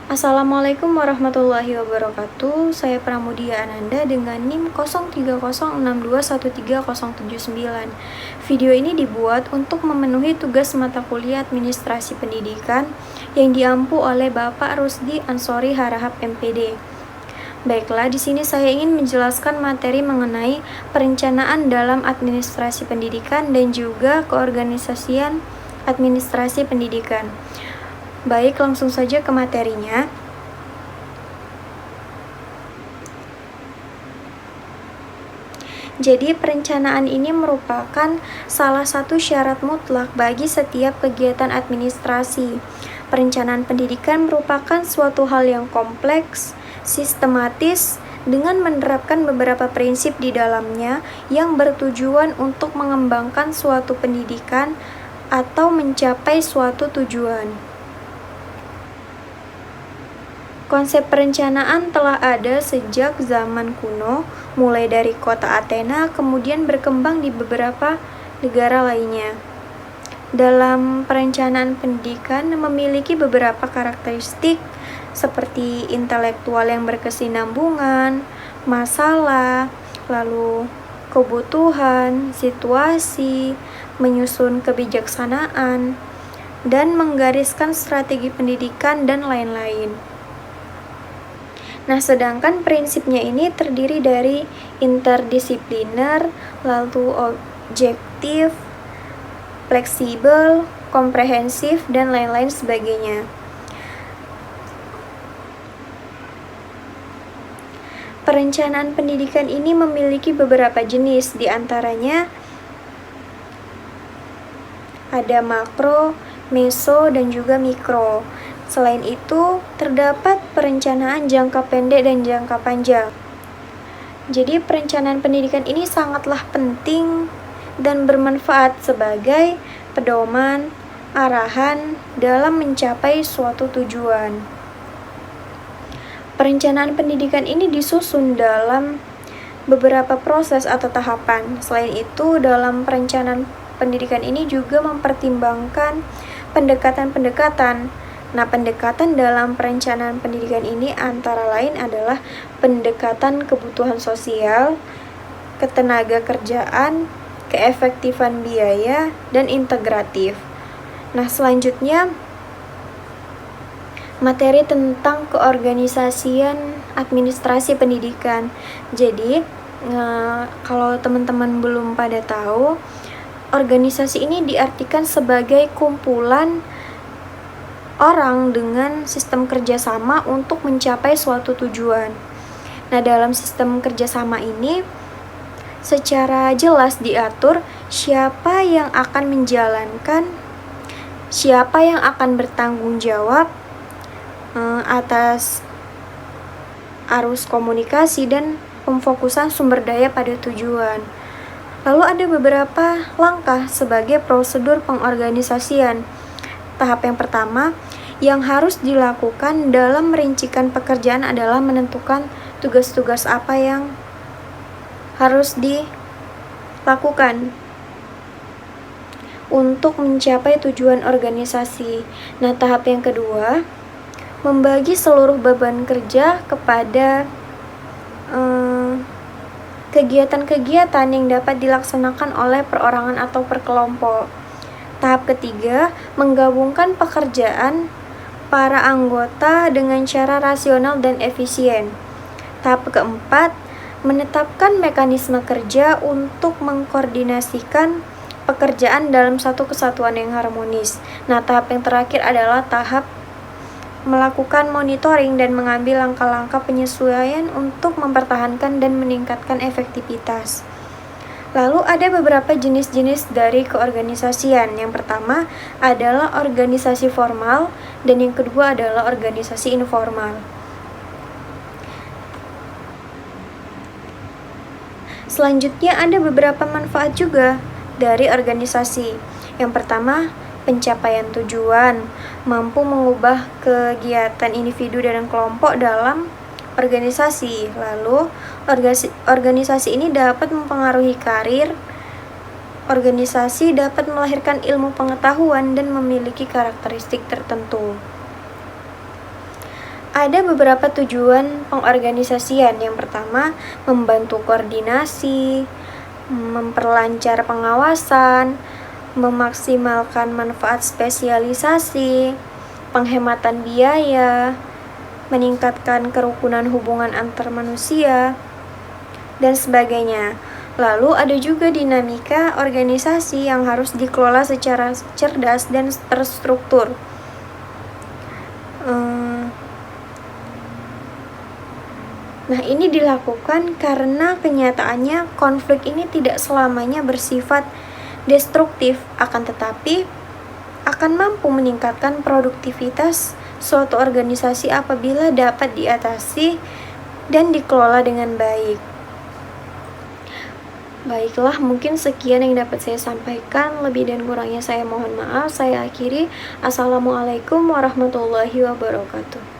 Assalamualaikum warahmatullahi wabarakatuh. Saya Pramudia Ananda dengan NIM 0306213079. Video ini dibuat untuk memenuhi tugas mata kuliah Administrasi Pendidikan yang diampu oleh Bapak Rusdi Ansori Harahap MPD. Baiklah, di sini saya ingin menjelaskan materi mengenai perencanaan dalam administrasi pendidikan dan juga keorganisasian administrasi pendidikan. Baik, langsung saja ke materinya. Jadi, perencanaan ini merupakan salah satu syarat mutlak bagi setiap kegiatan administrasi. Perencanaan pendidikan merupakan suatu hal yang kompleks, sistematis, dengan menerapkan beberapa prinsip di dalamnya yang bertujuan untuk mengembangkan suatu pendidikan atau mencapai suatu tujuan. Konsep perencanaan telah ada sejak zaman kuno, mulai dari kota Athena, kemudian berkembang di beberapa negara lainnya. Dalam perencanaan pendidikan memiliki beberapa karakteristik seperti intelektual yang berkesinambungan, masalah, lalu kebutuhan, situasi, menyusun kebijaksanaan, dan menggariskan strategi pendidikan dan lain-lain. Nah, sedangkan prinsipnya ini terdiri dari interdisipliner, lalu objektif, fleksibel, komprehensif, dan lain-lain sebagainya. Perencanaan pendidikan ini memiliki beberapa jenis, di antaranya ada makro, meso, dan juga mikro. Selain itu, terdapat perencanaan jangka pendek dan jangka panjang. Jadi, perencanaan pendidikan ini sangatlah penting dan bermanfaat sebagai pedoman, arahan dalam mencapai suatu tujuan. Perencanaan pendidikan ini disusun dalam beberapa proses atau tahapan. Selain itu, dalam perencanaan pendidikan ini juga mempertimbangkan pendekatan-pendekatan. Nah, pendekatan dalam perencanaan pendidikan ini antara lain adalah pendekatan kebutuhan sosial, ketenaga kerjaan, keefektifan biaya, dan integratif. Nah, selanjutnya materi tentang keorganisasian administrasi pendidikan. Jadi, kalau teman-teman belum pada tahu, organisasi ini diartikan sebagai kumpulan orang dengan sistem kerjasama untuk mencapai suatu tujuan. Nah, dalam sistem kerjasama ini secara jelas diatur siapa yang akan menjalankan, siapa yang akan bertanggung jawab atas arus komunikasi dan pemfokusan sumber daya pada tujuan. Lalu ada beberapa langkah sebagai prosedur pengorganisasian. Tahap yang pertama yang harus dilakukan dalam merincikan pekerjaan adalah menentukan tugas-tugas apa yang harus dilakukan untuk mencapai tujuan organisasi. Nah, tahap yang kedua, membagi seluruh beban kerja kepada kegiatan-kegiatan yang dapat dilaksanakan oleh perorangan atau per kelompok. Tahap ketiga, menggabungkan pekerjaan para anggota dengan cara rasional dan efisien. Tahap keempat, menetapkan mekanisme kerja untuk mengkoordinasikan pekerjaan dalam satu kesatuan yang harmonis. Nah, tahap yang terakhir adalah tahap melakukan monitoring dan mengambil langkah-langkah penyesuaian untuk mempertahankan dan meningkatkan efektivitas. Lalu ada beberapa jenis-jenis dari keorganisasian. Yang pertama adalah organisasi formal dan yang kedua adalah organisasi informal. Selanjutnya ada beberapa manfaat juga dari organisasi. Yang pertama, pencapaian tujuan, mampu mengubah kegiatan individu dan kelompok dalam organisasi. Lalu, organisasi ini dapat mempengaruhi karir. Organisasi dapat melahirkan ilmu pengetahuan dan memiliki karakteristik tertentu. Ada beberapa tujuan pengorganisasian. Yang pertama, membantu koordinasi, memperlancar pengawasan, memaksimalkan manfaat spesialisasi, penghematan biaya, meningkatkan kerukunan hubungan antar manusia, dan sebagainya. Lalu ada juga dinamika organisasi yang harus dikelola secara cerdas dan terstruktur. Nah, ini dilakukan karena kenyataannya konflik ini tidak selamanya bersifat destruktif, akan tetapi akan mampu meningkatkan produktivitas suatu organisasi apabila dapat diatasi dan dikelola dengan baik. Baiklah, mungkin sekian yang dapat saya sampaikan. Lebih dan kurangnya saya mohon maaf. Saya akhiri. Assalamualaikum warahmatullahi wabarakatuh.